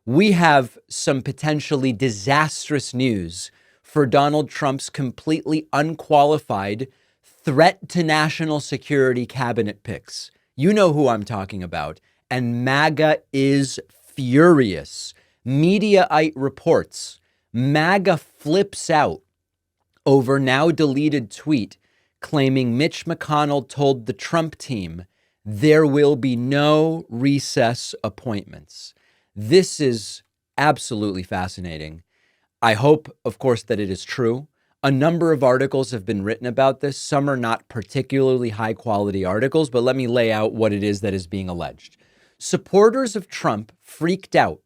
we have some potentially disastrous news for Donald Trump's completely unqualified threat to national security cabinet picks. You know who I'm talking about. And MAGA is furious. Mediaite reports MAGA flips out over now deleted tweet claiming Mitch McConnell told the Trump team there will be no recess appointments. This is absolutely fascinating. I hope, of course, that it is true. A number of articles have been written about this. Some are not particularly high quality articles, but let me lay out what it is that is being alleged. Supporters of Trump freaked out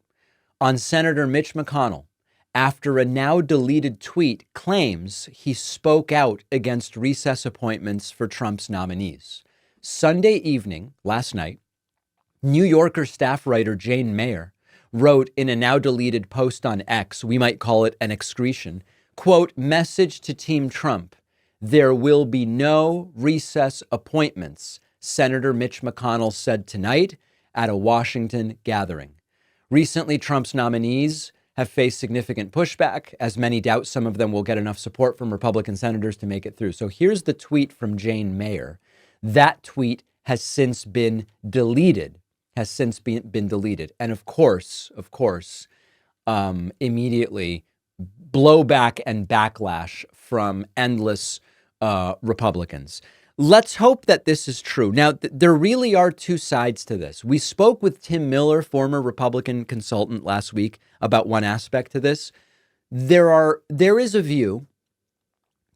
on Senator Mitch McConnell after a now deleted tweet claims he spoke out against recess appointments for Trump's nominees. Sunday evening, last night, New Yorker staff writer Jane Mayer wrote in a now deleted post on X, we might call it an excretion, quote, message to Team Trump, there will be no recess appointments, Senator Mitch McConnell said tonight at a Washington gathering. Recently, Trump's nominees have faced significant pushback, as many doubt some of them will get enough support from Republican senators to make it through. So here's the tweet from Jane Mayer. That tweet has since been deleted, And of course, immediately blowback and backlash from endless Republicans. Let's hope that this is true. Now, there really are two sides to this. We spoke with Tim Miller, former Republican consultant, last week about one aspect to this. There is a view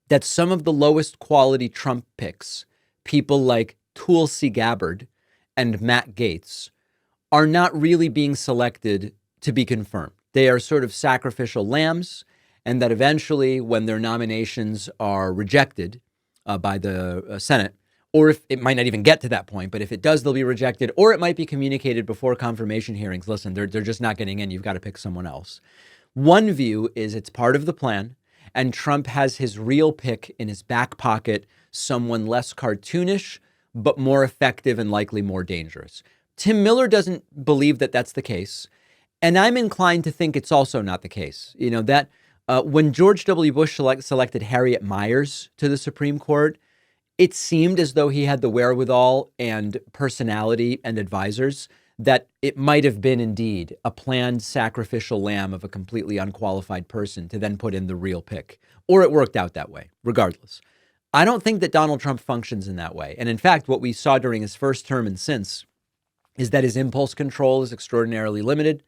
that some of the lowest quality Trump picks, people like Tulsi Gabbard and Matt Gaetz, are not really being selected to be confirmed. They are sort of sacrificial lambs, and that eventually, when their nominations are rejected by the Senate, or if it might not even get to that point, but if it does, they'll be rejected, or it might be communicated before confirmation hearings. Listen, they're just not getting in. You've got to pick someone else. One view is it's part of the plan, and Trump has his real pick in his back pocket, someone less cartoonish, but more effective and likely more dangerous. Tim Miller doesn't believe that that's the case. And I'm inclined to think it's also not the case. You know, that when George W. Bush selected Harriet Miers to the Supreme Court, it seemed as though he had the wherewithal and personality and advisors that it might have been indeed a planned sacrificial lamb of a completely unqualified person to then put in the real pick. Or it worked out that way, regardless. I don't think that Donald Trump functions in that way. And in fact, what we saw during his first term and since is that his impulse control is extraordinarily limited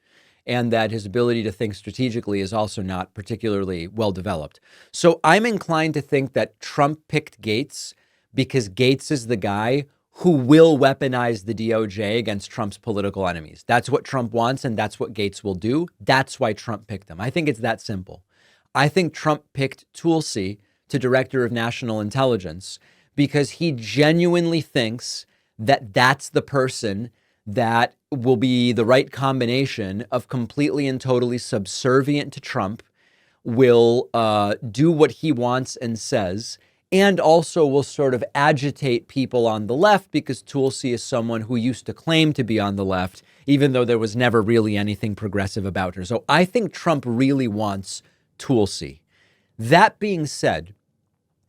and that his ability to think strategically is also not particularly well developed. So I'm inclined to think that Trump picked Gaetz because Gaetz is the guy who will weaponize the DOJ against Trump's political enemies. That's what Trump wants, and that's what Gaetz will do. That's why Trump picked him. I think it's that simple. I think Trump picked Tulsi to Director of National Intelligence because he genuinely thinks that that's the person that will be the right combination of completely and totally subservient to Trump, will do what he wants and says, and also will sort of agitate people on the left because Tulsi is someone who used to claim to be on the left, even though there was never really anything progressive about her. So I think Trump really wants Tulsi. That being said,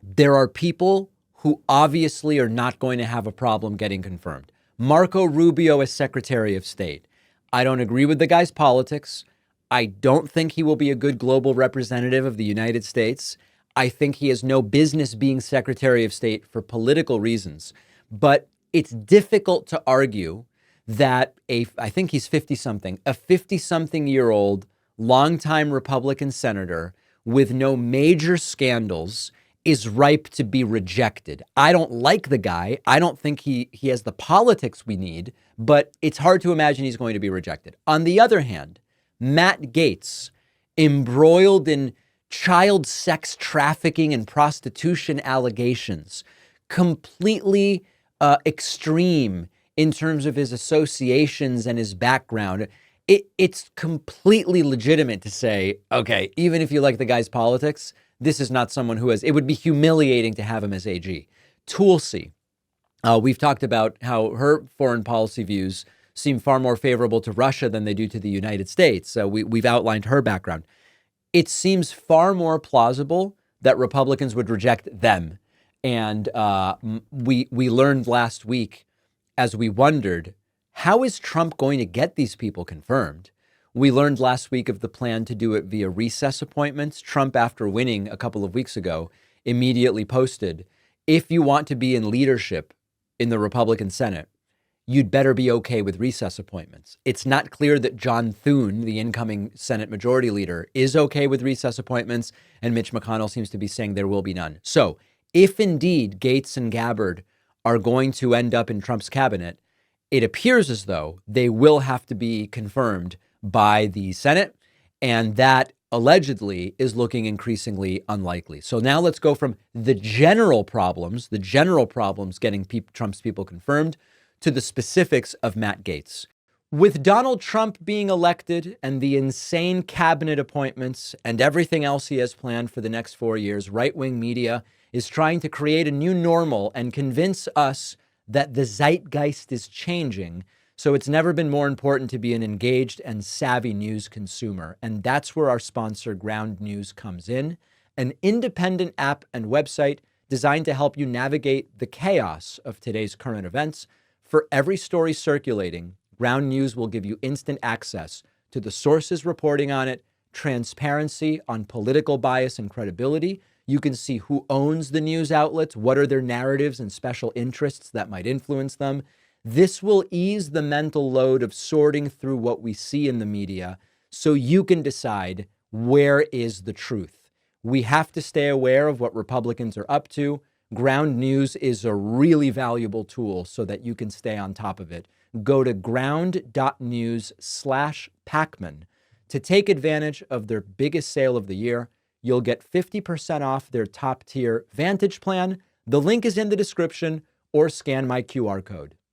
there are people who obviously are not going to have a problem getting confirmed. Marco Rubio as Secretary of State. I don't agree with the guy's politics. I don't think he will be a good global representative of the United States. I think he has no business being Secretary of State for political reasons. But it's difficult to argue that I think he's 50-something, a 50-something-year-old longtime Republican senator with no major scandals is ripe to be rejected. I don't like the guy. I don't think he has the politics we need, but it's hard to imagine he's going to be rejected. On the other hand, Matt Gaetz, embroiled in child sex trafficking and prostitution allegations, completely extreme in terms of his associations and his background. It's completely legitimate to say, okay, even if you like the guy's politics, this is not someone who has, it would be humiliating to have him as AG. Tulsi, we've talked about how her foreign policy views seem far more favorable to Russia than they do to the United States. So we've outlined her background. It seems far more plausible that Republicans would reject them. And we learned last week, as we wondered, how is Trump going to get these people confirmed? We learned last week of the plan to do it via recess appointments. Trump, after winning a couple of weeks ago, immediately posted, if you want to be in leadership in the Republican Senate, you'd better be okay with recess appointments. It's not clear that John Thune, the incoming Senate Majority Leader, is okay with recess appointments, and Mitch McConnell seems to be saying there will be none. So if indeed Gates and Gabbard are going to end up in Trump's cabinet, it appears as though they will have to be confirmed by the Senate, and that allegedly is looking increasingly unlikely. So now let's go from the general problems getting Trump's people confirmed, to the specifics of Matt Gaetz. With Donald Trump being elected and the insane cabinet appointments and everything else he has planned for the next 4 years, right-wing media is trying to create a new normal and convince us that the zeitgeist is changing. So it's never been more important to be an engaged and savvy news consumer. And that's where our sponsor, Ground News, comes in, an independent app and website designed to help you navigate the chaos of today's current events. For every story circulating, Ground News will give you instant access to the sources reporting on it, transparency on political bias and credibility. You can see who owns the news outlets, what are their narratives and special interests that might influence them. This will ease the mental load of sorting through what we see in the media so you can decide where is the truth. We have to stay aware of what Republicans are up to. Ground News is a really valuable tool so that you can stay on top of it. Go to ground.news/Pacman to take advantage of their biggest sale of the year. You'll get 50% off their top tier Vantage plan. The link is in the description, or scan my QR code.